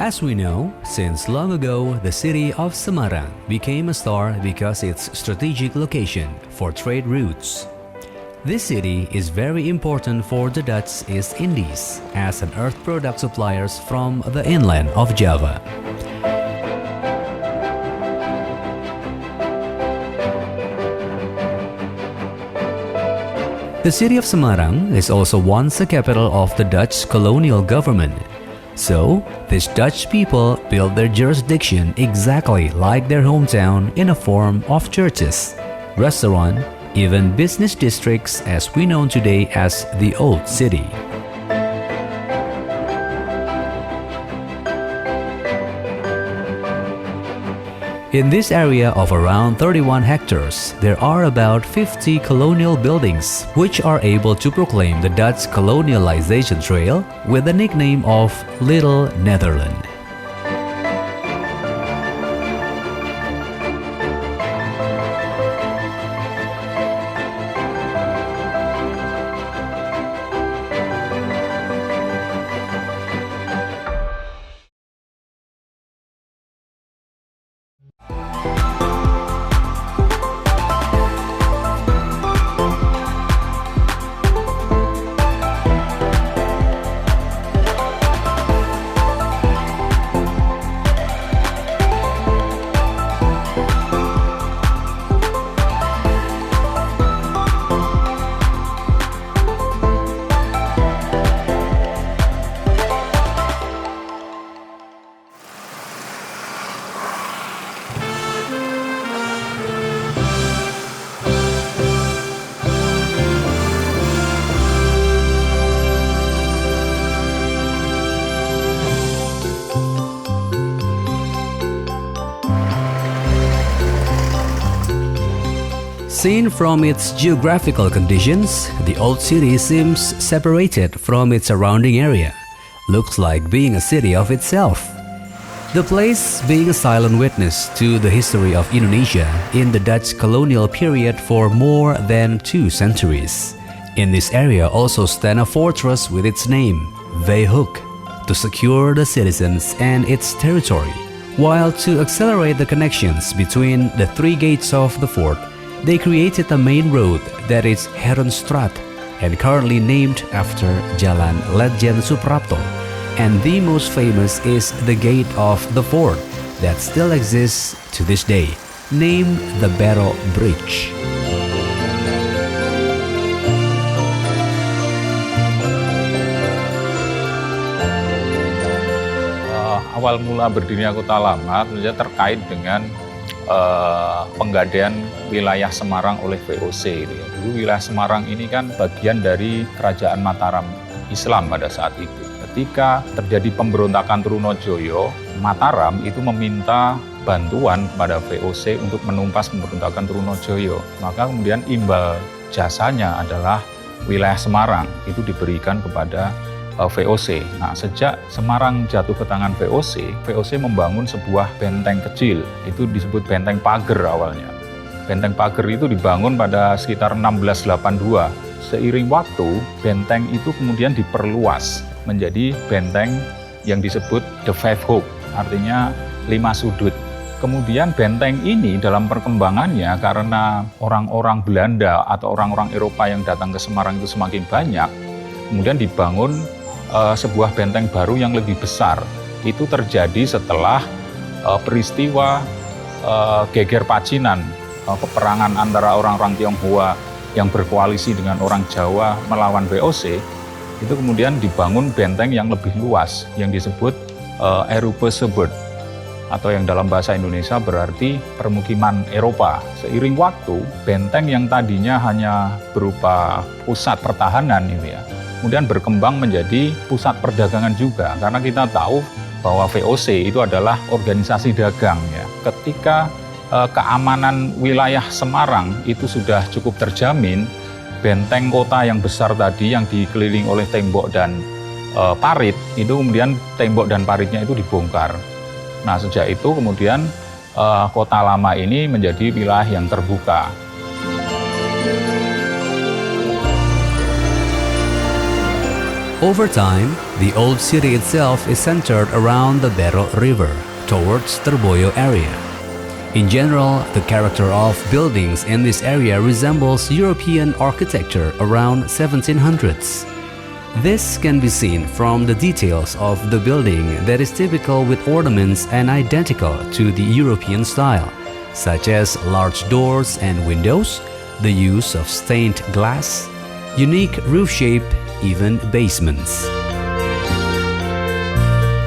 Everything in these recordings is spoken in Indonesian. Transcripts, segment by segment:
As we know, since long ago, the city of Semarang became a star because its strategic location for trade routes. This city is very important for the Dutch East Indies as an earth product suppliers from the inland of Java. The city of Semarang is also once the capital of the Dutch colonial government. So, these Dutch people built their jurisdiction exactly like their hometown in a form of churches, restaurant, even business districts as we know today as the Old City. In this area of around 31 hectares, there are about 50 colonial buildings which are able to proclaim the Dutch colonialization trail with the nickname of Little Netherlands. Seen from its geographical conditions, the old city seems separated from its surrounding area. Looks like being a city of itself. The place being a silent witness to the history of Indonesia in the Dutch colonial period for more than 2 centuries. In this area also stand a fortress with its name, Veehoek, to secure the citizens and its territory. While to accelerate the connections between the 3 gates of the fort, they created a main road that is Herenstraat and currently named after Jalan Ledjen Suprapto. And the most famous is the gate of the fort that still exists to this day, named the Barrow Bridge. Awal mula berdirinya Kota Lama tentunya terkait dengan penggadaian wilayah Semarang oleh VOC. Dulu wilayah Semarang ini kan bagian dari Kerajaan Mataram Islam pada saat itu. Ketika terjadi pemberontakan Trunojoyo, Mataram itu meminta bantuan kepada VOC untuk menumpas pemberontakan Trunojoyo. Maka kemudian imbal jasanya adalah wilayah Semarang itu diberikan kepada VOC. Nah, sejak Semarang jatuh ke tangan VOC, VOC membangun sebuah benteng kecil, itu disebut Benteng Pager awalnya. Benteng Pager itu dibangun pada sekitar 1682. Seiring waktu, benteng itu kemudian diperluas menjadi benteng yang disebut The Five Hoek, artinya 5 sudut. Kemudian benteng ini dalam perkembangannya karena orang-orang Belanda atau orang-orang Eropa yang datang ke Semarang itu semakin banyak, kemudian dibangun sebuah benteng baru yang lebih besar. Itu terjadi setelah peristiwa geger Pacinan, peperangan antara orang-orang Tionghoa yang berkoalisi dengan orang Jawa melawan VOC. Itu kemudian dibangun benteng yang lebih luas yang disebut Europese atau yang dalam bahasa Indonesia berarti permukiman Eropa. Seiring waktu, benteng yang tadinya hanya berupa pusat pertahanan itu ya, kemudian berkembang menjadi pusat perdagangan juga, karena kita tahu bahwa VOC itu adalah organisasi dagang ya. Ketika keamanan wilayah Semarang itu sudah cukup terjamin, benteng kota yang besar tadi yang dikelilingi oleh tembok dan parit, itu kemudian tembok dan paritnya itu dibongkar. Nah, sejak itu kemudian Kota Lama ini menjadi wilayah yang terbuka. Over time, The old city itself is centered around the Berok River towards Terboyo area. In general, the character of buildings in this area resembles European architecture around 1700s. This can be seen from the details of the building that is typical with ornaments and identical to the European style, such as large doors and windows, the use of stained glass, unique roof shape, even basements.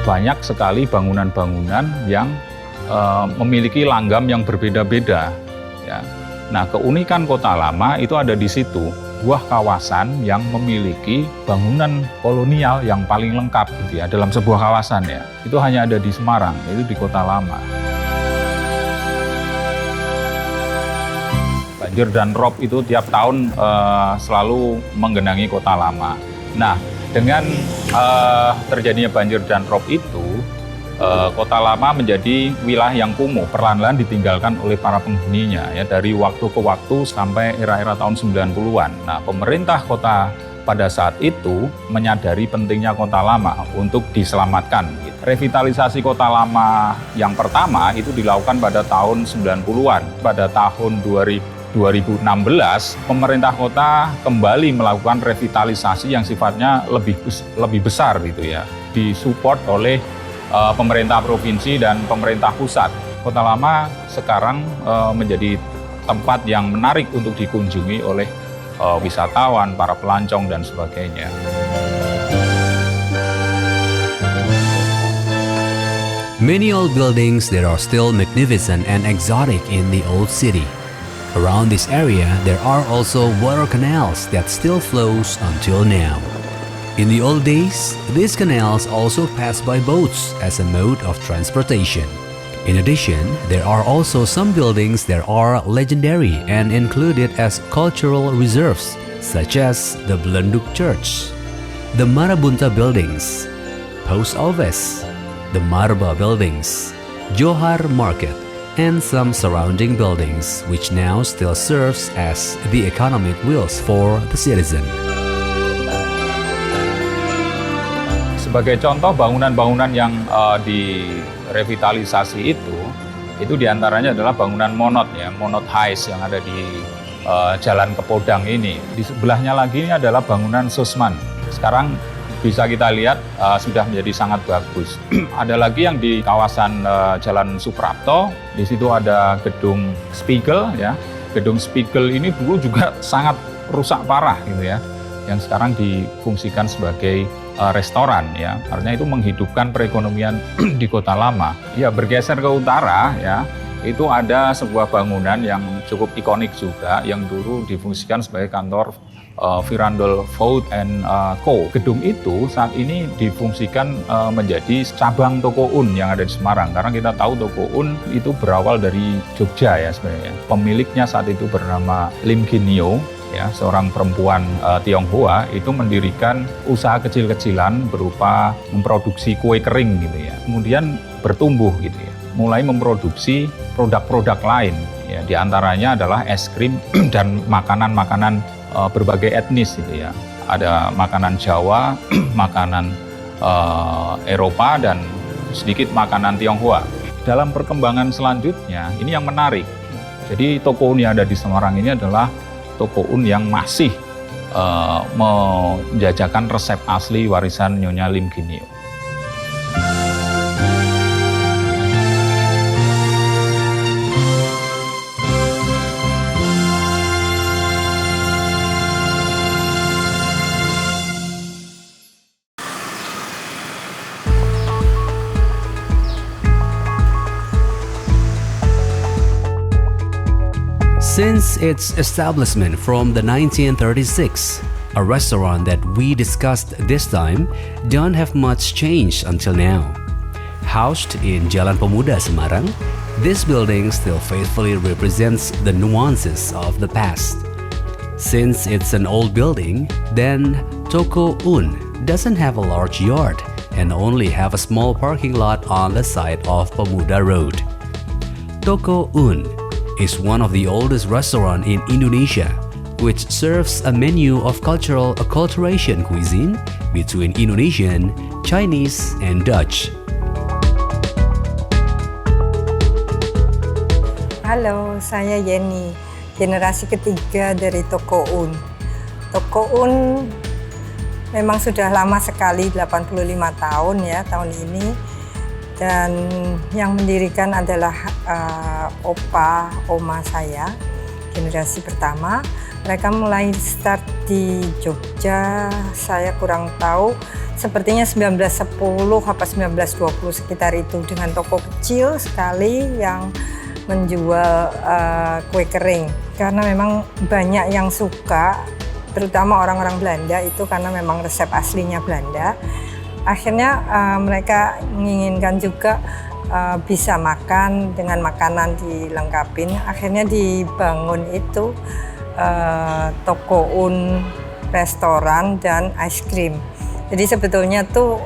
Banyak sekali bangunan-bangunan yang memiliki langgam yang berbeda-beda. Ya. Nah, keunikan Kota Lama itu ada di situ. Sebuah kawasan yang memiliki bangunan kolonial yang paling lengkap gitu ya, dalam sebuah kawasan ya. Itu hanya ada di Semarang, itu di Kota Lama. Banjir dan rob itu tiap tahun selalu menggenangi Kota Lama. Nah, dengan terjadinya banjir dan rob itu, Kota Lama menjadi wilayah yang kumuh, perlahan-lahan ditinggalkan oleh para penghuninya ya, dari waktu ke waktu sampai era-era tahun 90-an. Nah, pemerintah kota pada saat itu menyadari pentingnya Kota Lama untuk diselamatkan. Revitalisasi Kota Lama yang pertama itu dilakukan pada tahun 90-an. Pada tahun 2016, pemerintah kota kembali melakukan revitalisasi yang sifatnya lebih besar gitu ya, disupport oleh pemerintah provinsi dan pemerintah pusat. Kota Lama sekarang menjadi tempat yang menarik untuk dikunjungi oleh wisatawan, para pelancong, dan sebagainya. Many old buildings that are still magnificent and exotic in the old city. Around this area, there are also water canals that still flows until now. In the old days, these canals also passed by boats as a mode of transportation. In addition, there are also some buildings that are legendary and included as cultural reserves, such as the Belenduk Church, the Marabunta Buildings, Post Office, the Marba Buildings, Johar Market, and some surrounding buildings which now still serves as the economic wheels for the citizen. Sebagai contoh bangunan-bangunan yang direvitalisasi itu diantaranya adalah bangunan Monot ya, Monot Hais yang ada di Jalan Kepodang ini. Di sebelahnya lagi ini adalah bangunan Susman. Sekarang bisa kita lihat sudah menjadi sangat bagus. Ada lagi yang di kawasan Jalan Suprapto, di situ ada gedung Spiegel ya. Gedung Spiegel ini dulu juga sangat rusak parah gitu ya, yang sekarang difungsikan sebagai restoran ya, artinya itu menghidupkan perekonomian di Kota Lama. Ya, bergeser ke utara ya, itu ada sebuah bangunan yang cukup ikonik juga yang dulu difungsikan sebagai kantor Virandol Food and Co. Gedung itu saat ini difungsikan menjadi cabang Toko Un yang ada di Semarang, karena kita tahu Toko Un itu berawal dari Jogja ya sebenarnya. Pemiliknya saat itu bernama Lim Ginyo. Ya, seorang perempuan Tionghoa itu mendirikan usaha kecil-kecilan berupa memproduksi kue kering gitu ya. Kemudian bertumbuh gitu ya, mulai memproduksi produk-produk lain ya, diantaranya adalah es krim dan makanan-makanan berbagai etnis gitu ya. Ada makanan Jawa, makanan Eropa, dan sedikit makanan Tionghoa. Dalam perkembangan selanjutnya ini yang menarik. Jadi Toko Un yang ada di Semarang ini adalah Toko Un yang masih menjajakan resep asli warisan Nyonya Lim Ginyo. Since its establishment from the 1936, a restaurant that we discussed this time don't have much change until now. Housed in Jalan Pemuda, Semarang, this building still faithfully represents the nuances of the past. Since it's an old building, then Toko Un doesn't have a large yard and only have a small parking lot on the side of Pemuda Road. Toko Un is one of the oldest restaurants in Indonesia, which serves a menu of cultural acculturation cuisine between Indonesian, Chinese, and Dutch. Halo, saya Yeni, generasi ketiga dari Toko Un. Toko Un memang sudah lama sekali, 85 tahun ya tahun ini. Dan yang mendirikan adalah oma saya, generasi pertama. Mereka mulai start di Jogja, saya kurang tahu, sepertinya 1910 atau 1920 sekitar itu, dengan toko kecil sekali yang menjual kue kering. Karena memang banyak yang suka, terutama orang-orang Belanda itu, karena memang resep aslinya Belanda. Akhirnya mereka menginginkan juga bisa makan dengan makanan dilengkapin. Akhirnya dibangun itu Toko Un restoran dan ice cream. Jadi sebetulnya tuh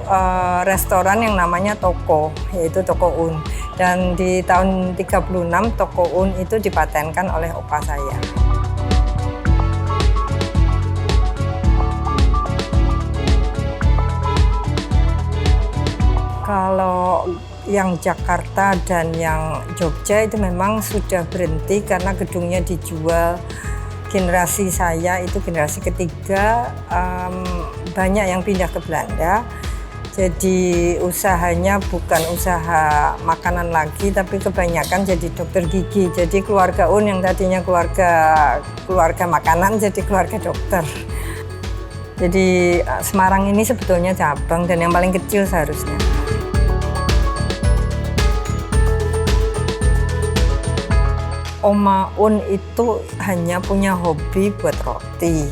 restoran yang namanya Toko, yaitu Toko Un. Dan di tahun 36 Toko Un itu dipatenkan oleh opa saya. Kalau yang Jakarta dan yang Jogja itu memang sudah berhenti karena gedungnya dijual. Generasi saya itu generasi ketiga, banyak yang pindah ke Belanda. Jadi usahanya bukan usaha makanan lagi, tapi kebanyakan jadi dokter gigi. Jadi keluarga Un yang tadinya keluarga makanan jadi keluarga dokter. Jadi Semarang ini sebetulnya cabang dan yang paling kecil seharusnya. Oma Un itu hanya punya hobi buat roti,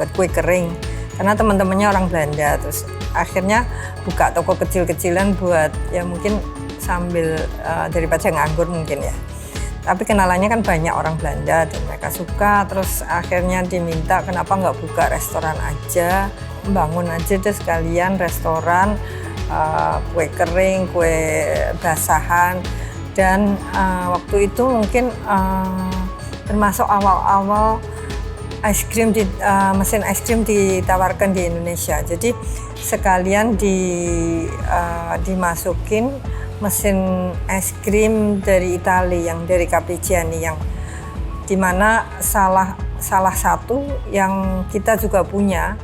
buat kue kering. Karena teman-temannya orang Belanda, terus akhirnya buka toko kecil-kecilan buat ya mungkin sambil daripada nganggur mungkin ya. Tapi kenalannya kan banyak orang Belanda dan mereka suka, terus akhirnya diminta kenapa nggak buka restoran aja, bangun aja deh sekalian restoran, kue kering, kue basahan. Dan waktu itu mungkin termasuk awal-awal mesin es krim ditawarkan di Indonesia. Jadi sekalian dimasukin mesin es krim dari Italia, yang dari Cappuccini, yang dimana salah satu yang kita juga punya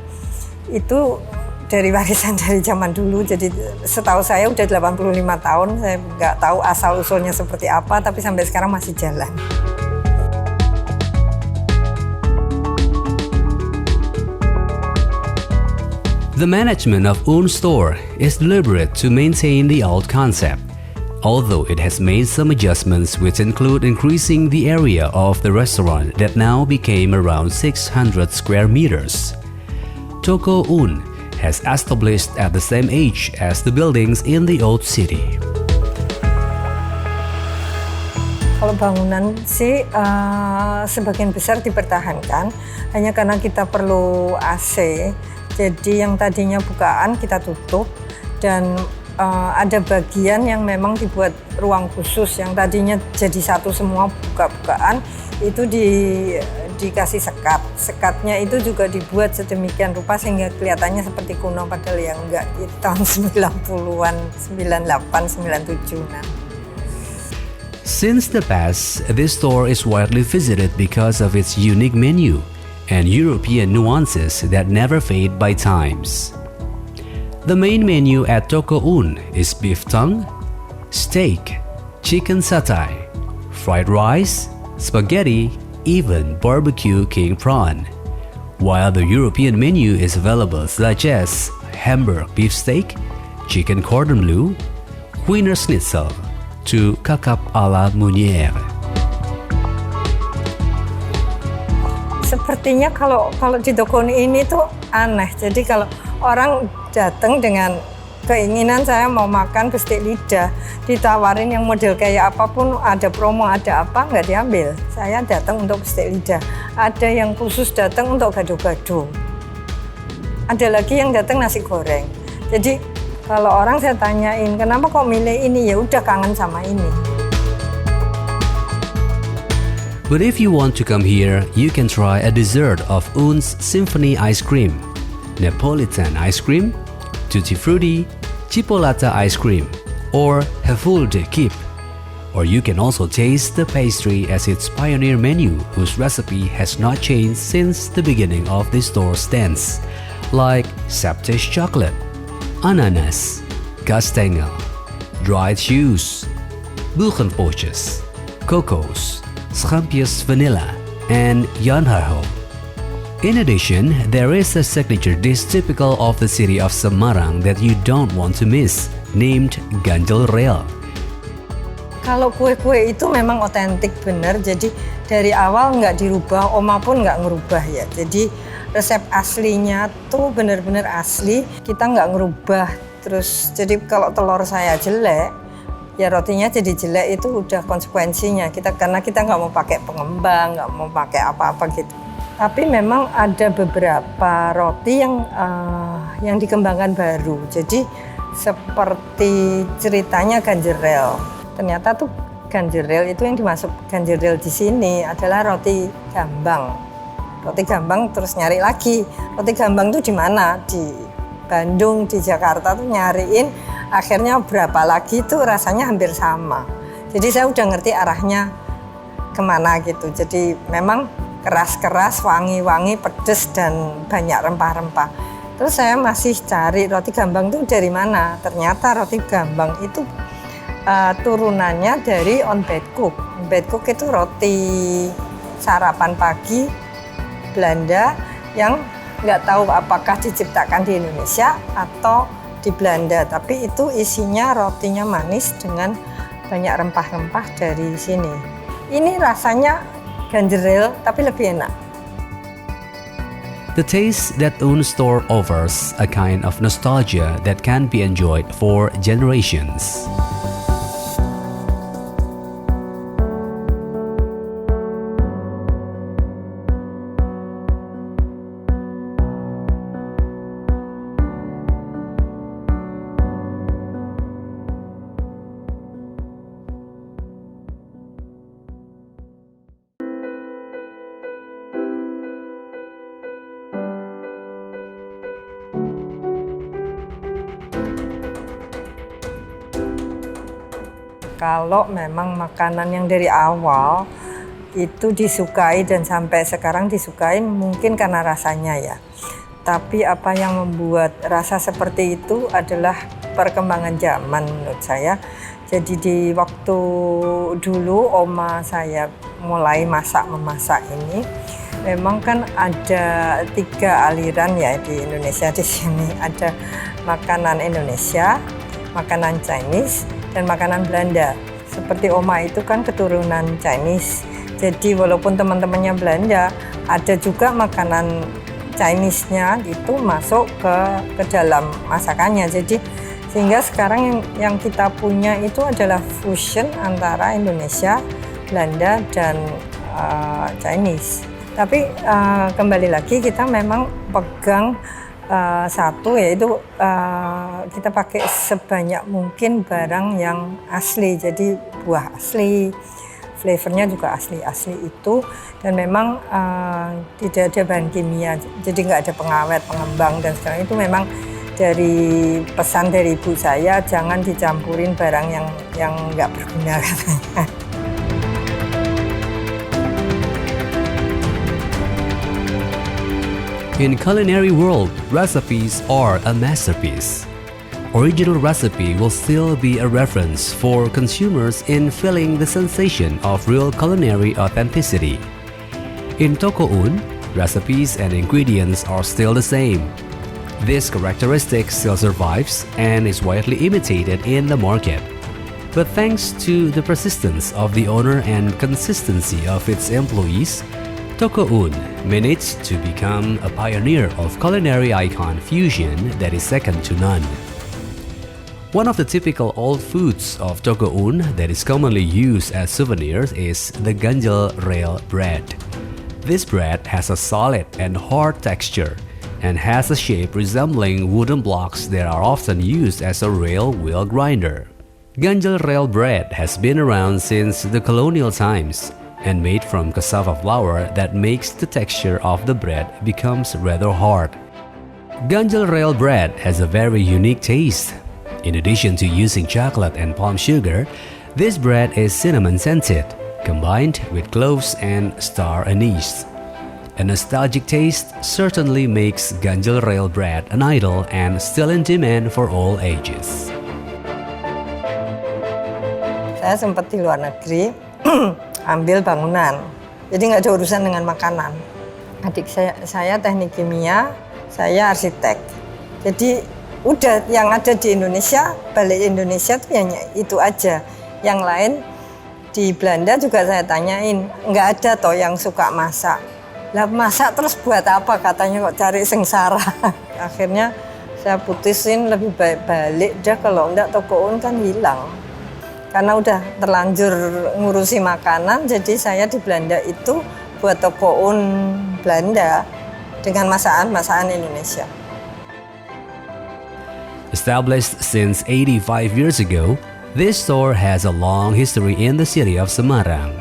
itu dari warisan dari zaman dulu. Jadi setahu saya udah 85 tahun, saya nggak tahu asal-usulnya seperti apa, tapi sampai sekarang masih jalan. The management of Un store is deliberate to maintain the old concept, although it has made some adjustments which include increasing the area of the restaurant that now became around 600 square meters. Toko Un has established at the same age as the buildings in the old city. Kalau bangunan sih sebagian besar dipertahankan, hanya karena kita perlu AC. Jadi yang tadinya bukaan kita tutup, dan ada bagian yang memang dibuat ruang khusus, yang tadinya jadi satu semua buka-bukaan, itu dikasih sekat. Sekatnya itu juga dibuat sedemikian rupa sehingga kelihatannya seperti kuno, padahal yang enggak, di tahun 90-an, 98, 97. Since the past, this store is widely visited because of its unique menu and European nuances that never fade by times. The main menu at Toko Un is beef tongue, steak, chicken satay, fried rice, spaghetti, even barbecue king prawn. While the European menu is available such as Hamburg beef steak, chicken cordon bleu, Wiener Schnitzel, to kakap à la Meunière. Sepertinya kalau di toko ini tuh aneh. Jadi kalau orang datang dengan keinginan saya mau makan bestek lidah, ditawarin yang model kayak apapun, ada promo, ada apa, nggak diambil. Saya datang untuk bestek lidah. Ada yang khusus datang untuk gado-gado. Ada lagi yang datang nasi goreng. Jadi kalau orang saya tanyain, kenapa kok milih ini? Ya udah kangen sama ini. But if you want to come here, you can try a dessert of Un's Symphony ice cream. Neapolitan ice cream, Tutti Frutti, Chipolata ice cream, or Heful de Kip. Or you can also taste the pastry as its pioneer menu, whose recipe has not changed since the beginning of the store stands, like Septisch chocolate, ananas, kastengel, dried shoes, bulgenpootjes, cocos, schampius vanilla, and janharho. In addition, there is a signature dish typical of the city of Semarang that you don't want to miss, named ganjel rel. Kalau kue-kue itu memang otentik bener, jadi dari awal nggak dirubah, Oma pun nggak ngerubah ya. Jadi resep aslinya tuh bener-bener asli, kita nggak ngerubah. Terus jadi kalau telur saya jelek, ya rotinya jadi jelek, itu udah konsekuensinya. Karena kita nggak mau pakai pengembang, nggak mau pakai apa-apa gitu. Tapi memang ada beberapa roti yang dikembangkan baru. Jadi seperti ceritanya ganjel rel. Ternyata tuh ganjel rel itu yang dimasuk ganjel rel di sini adalah roti gambang. Roti gambang terus nyari lagi. Roti gambang tuh di mana? Di Bandung, di Jakarta tuh nyariin. Akhirnya berapa lagi tuh rasanya hampir sama. Jadi saya udah ngerti arahnya kemana gitu. Jadi memang keras-keras, wangi-wangi, pedes dan banyak rempah-rempah. Terus saya masih cari roti gambang tuh dari mana. Ternyata roti gambang itu turunannya dari on bed cook. On bed cook itu roti sarapan pagi Belanda yang nggak tahu apakah diciptakan di Indonesia atau di Belanda. Tapi itu isinya rotinya manis dengan banyak rempah-rempah dari sini. Ini rasanya ganjel rel tapi lebih enak. The taste that Un store offers a kind of nostalgia that can be enjoyed for generations. Kalau memang makanan yang dari awal itu disukai dan sampai sekarang disukai mungkin karena rasanya ya. Tapi apa yang membuat rasa seperti itu adalah perkembangan zaman menurut saya. Jadi di waktu dulu oma saya mulai memasak ini, memang kan ada 3 aliran ya di Indonesia di sini. Ada makanan Indonesia, makanan Chinese, dan makanan Belanda. Seperti oma itu kan keturunan Chinese. Jadi walaupun teman-temannya Belanda, ada juga makanan Chinese-nya itu masuk ke dalam masakannya. Jadi sehingga sekarang yang kita punya itu adalah fusion antara Indonesia, Belanda, dan Chinese. Tapi kembali lagi kita memang pegang satu, yaitu kita pakai sebanyak mungkin barang yang asli, jadi buah asli, flavornya juga asli itu, dan memang tidak ada bahan kimia, jadi nggak ada pengawet, pengembang, dan sekarang itu memang dari pesan dari ibu saya, jangan dicampurin barang yang nggak berguna katanya. In culinary world, recipes are a masterpiece. Original recipe will still be a reference for consumers in feeling the sensation of real culinary authenticity. In Toko Un, recipes and ingredients are still the same. This characteristic still survives and is widely imitated in the market. But thanks to the persistence of the owner and consistency of its employees, Toko Un managed to become a pioneer of culinary icon fusion that is second to none. One of the typical old foods of Toko Un that is commonly used as souvenirs is the ganjel rel bread. This bread has a solid and hard texture and has a shape resembling wooden blocks that are often used as a rail wheel grinder. Ganjel rel bread has been around since the colonial times and made from cassava flour that makes the texture of the bread becomes rather hard. Ganjil Rail bread has a very unique taste. In addition to using chocolate and palm sugar, this bread is cinnamon scented, combined with cloves and star anise. A nostalgic taste certainly makes Ganjil Rail bread an idol and still in demand for all ages. Saya sempat di luar negeri ambil bangunan, jadi nggak ada urusan dengan makanan. Adik saya teknik kimia, saya arsitek. Jadi udah yang ada di Indonesia, balik Indonesia tuh hanya itu aja. Yang lain di Belanda juga saya tanyain, nggak ada toh yang suka masak. Lah masak terus buat apa, katanya kok cari sengsara. Akhirnya saya putusin lebih baik balik dah, kalau enggak toko Un kan hilang. Karena udah terlanjur ngurusi makanan, jadi saya di Belanda itu buat toko Un Belanda dengan masakan Indonesia. Established since 85 years ago, this store has a long history in the city of Semarang.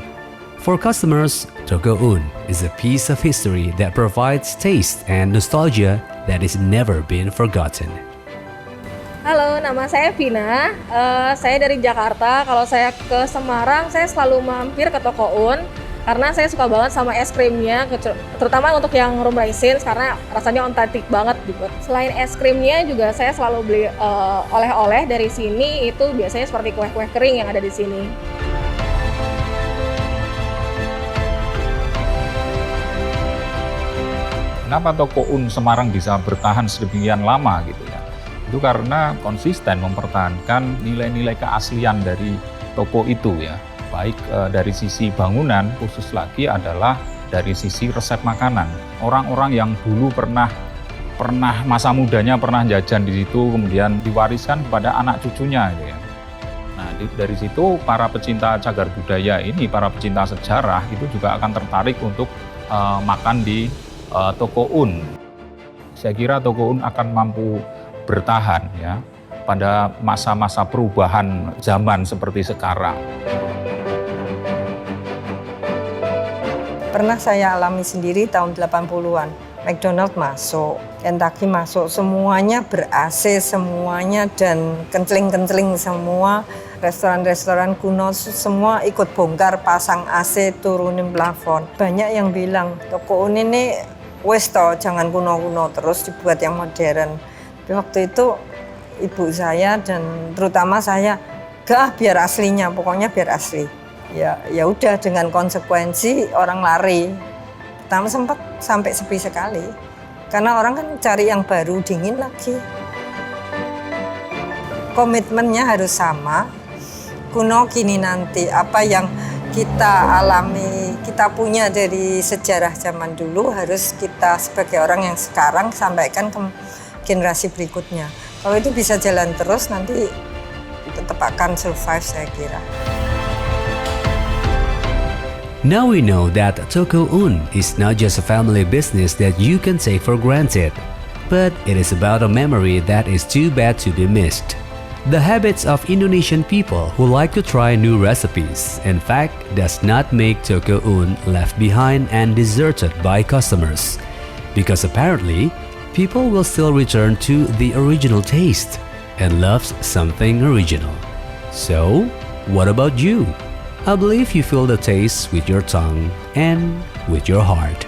For customers, Toko Un is a piece of history that provides taste and nostalgia that is never been forgotten. Halo, nama saya Vina. Saya dari Jakarta. Kalau saya ke Semarang, saya selalu mampir ke Toko Un karena saya suka banget sama es krimnya, terutama untuk yang room raisins karena rasanya otentik banget gitu. Selain es krimnya juga saya selalu beli oleh-oleh dari sini, itu biasanya seperti kue-kue kering yang ada di sini. Kenapa Toko Un Semarang bisa bertahan sedemikian lama gitu ya? Itu karena konsisten mempertahankan nilai-nilai keaslian dari toko itu ya. Baik dari sisi bangunan, khusus lagi adalah dari sisi resep makanan. Orang-orang yang dulu pernah masa mudanya pernah jajan di situ, kemudian diwariskan kepada anak cucunya gitu ya. Nah, dari situ para pecinta cagar budaya ini, para pecinta sejarah itu juga akan tertarik untuk makan di Toko Un. Saya kira Toko Un akan mampu bertahan ya pada masa-masa perubahan zaman seperti sekarang. Pernah saya alami sendiri tahun 80-an. McDonald masuk, Kentucky masuk, semuanya ber-AC semuanya dan kencling-kencling semua. Restoran-restoran kuno semua ikut bongkar, pasang AC, turunin plafon. Banyak yang bilang, Toko Un ini wes toh, jangan kuno-kuno, terus dibuat yang modern. Tapi waktu itu ibu saya dan terutama saya, gak biar aslinya, pokoknya biar asli. Ya udah, dengan konsekuensi orang lari. Pertama sempat sampai sepi sekali, karena orang kan cari yang baru, dingin lagi. Komitmennya harus sama, kuno kini nanti. Apa yang kita alami, kita punya dari sejarah zaman dulu, harus kita sebagai orang yang sekarang sampaikan ke generasi berikutnya. Kalau itu bisa jalan terus, nanti tetap akan survive saya kira. Now we know that Toko Un is not just a family business that you can take for granted, but it is about a memory that is too bad to be missed. The habits of Indonesian people who like to try new recipes, in fact, does not make Toko Un left behind and deserted by customers, because apparently, people will still return to the original taste and loves something original. So, what about you? I believe you feel the taste with your tongue and with your heart.